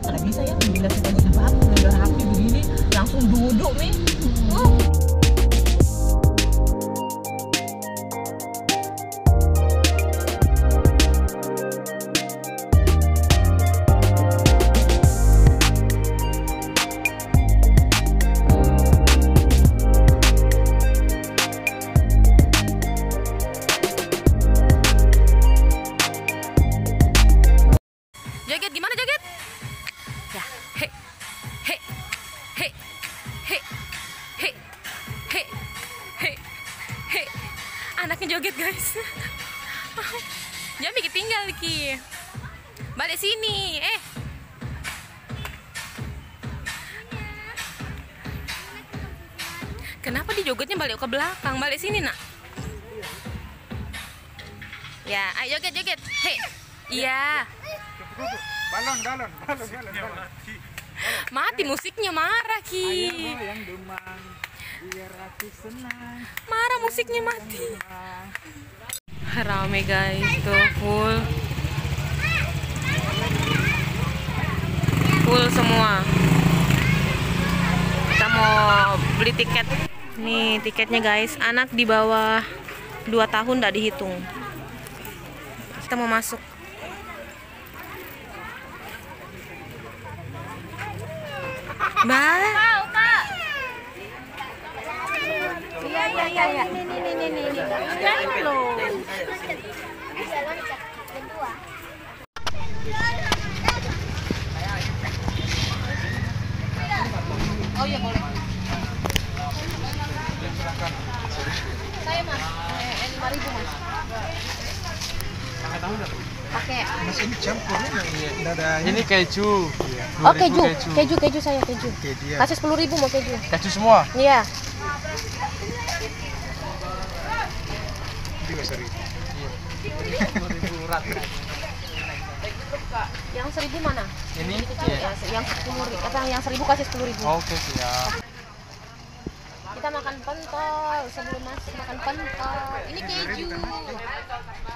Nggak bisa ya, bila kita di tempat udah rapi begini langsung duduk nih. Joget gimana joget? Ya, he, he, he, he, he, he, he, he. Anaknya joget guys. Jangan tinggal Ki. Balik sini, Kenapa dia jogetnya balik ke belakang? Balik sini nak. Ya, ayo joget joget. He, iya. Balon. Mati musiknya, marah Ki. Yang demam, biar aku senang. Marah musiknya mati. Rame guys, tuh full semua. Kita mau beli tiket. Nih tiketnya guys, anak di bawah 2 tahun tidak dihitung. Kita mau masuk. Mbak. Iya. Ini. Jangan loh. Oh iya boleh. Saya mas, 5.000 mas. Pakai tahu nggak? Pakai. Mas ini campurnya nggak ada. Ini keju. Oh keju saya keju. Oke, dia. Kasih 10.000 mau keju. Keju semua. Iya. Juga seri. Yang 1.000 mana? Ini? Ya, yang 10.000 atau yang 1.000 kasih 10.000. Oke siap. Kita makan pentol sebelum masuk makan pentol. Ini keju.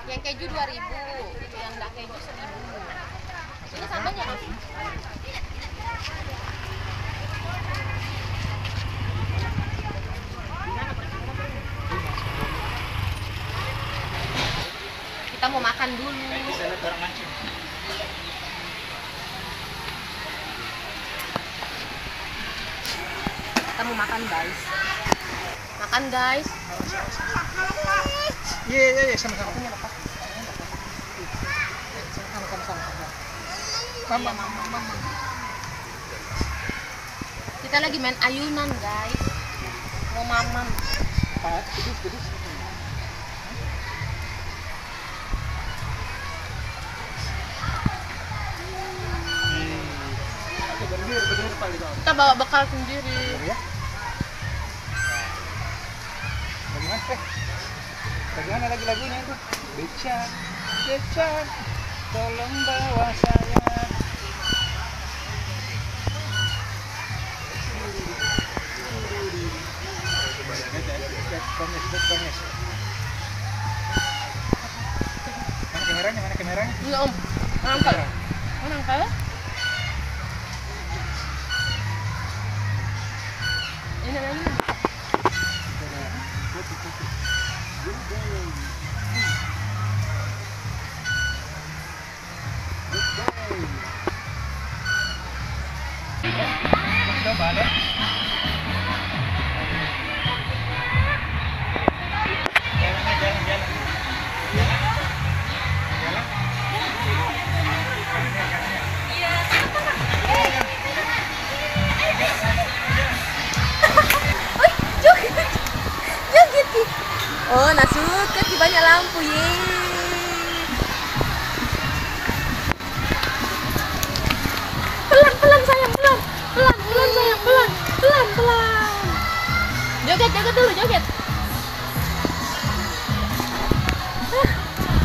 Yang keju 2.000, yang enggak keju 1.000. Ini sambalnya mas. Kita mau makan dulu. Kita mau makan guys. Makan guys. Iya, sama-sama. Mama. Kita lagi main ayunan guys. Mau mamam. Gedus. Kita bawa bekal sendiri. Ya. Bagaimana lagu-lagunya itu? Beca, tolong bawa saya. Banges. Mana kameranya? Enggak om. Mana angkel? Ini lagi. Coba ada. Jalan. Joget. Oh, nah suka di banyak lampu ye. Pelan sayang, pelan sayang, pelan. Joget dulu, joget.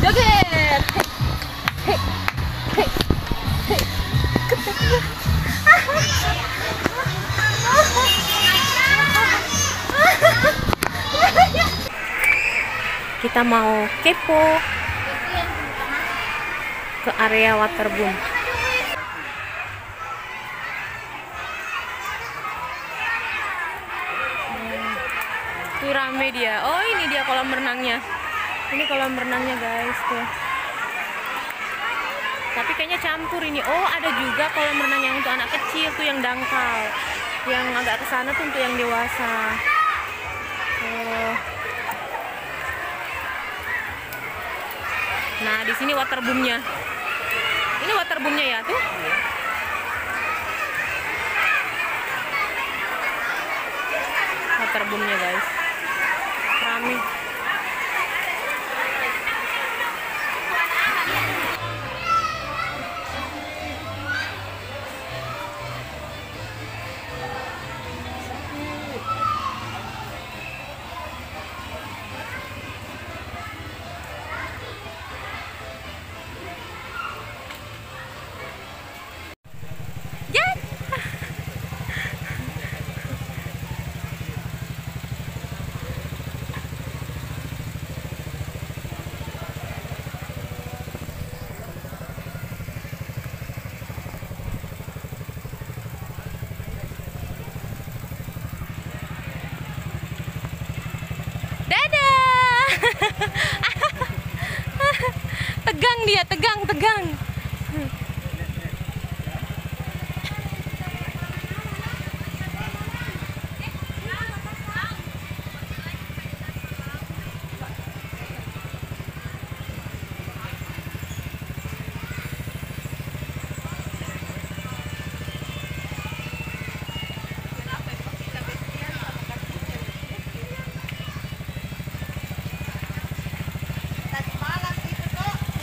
Joget. Hey. Kita mau kepo ke area waterboom. Tuh rame dia. Oh ini dia kolam renangnya. Ini kolam renangnya guys tuh. Tapi kayaknya campur ini. Oh ada juga kolam renang yang untuk anak kecil tuh yang dangkal. Yang agak kesana tuh untuk yang dewasa. Oh. Nah di sini waterboomnya. Ini waterboomnya ya tuh. Waterboomnya guys. Rame. Tegang dia, tegang.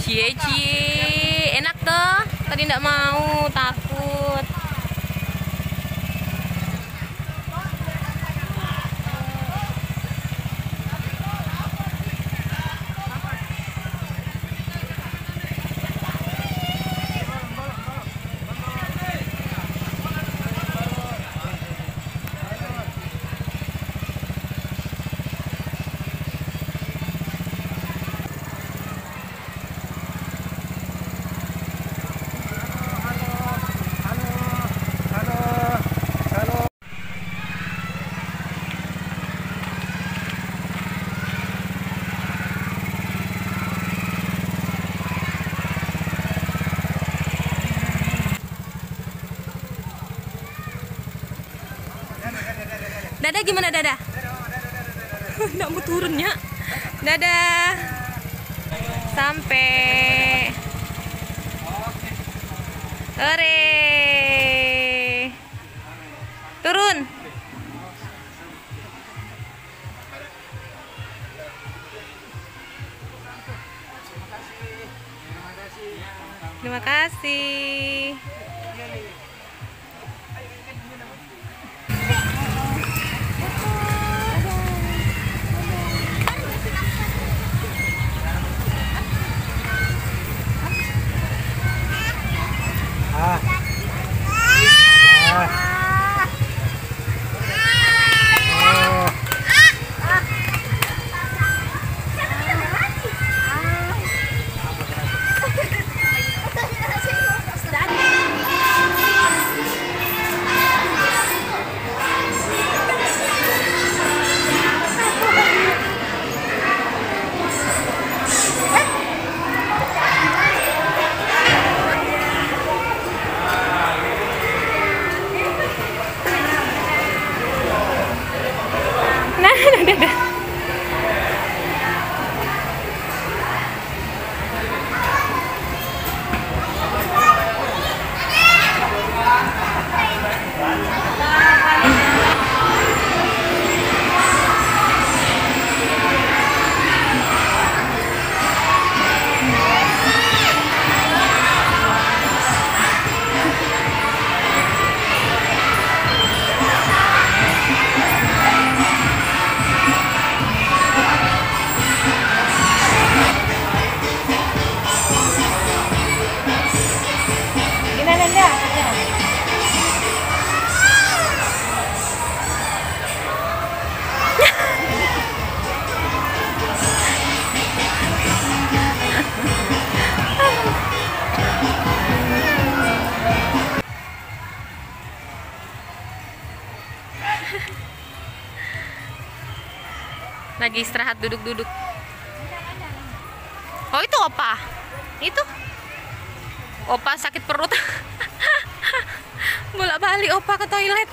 Cie, enak tuh. Tadi nggak mau, takut. Dadah gimana dadah? Nggak mau turunnya. Dadah. Sampai. Hore. Turun. Terima kasih. Lagi istirahat duduk-duduk. Oh itu opa. Itu. Opa sakit perut. Bolak-balik opa ke toilet.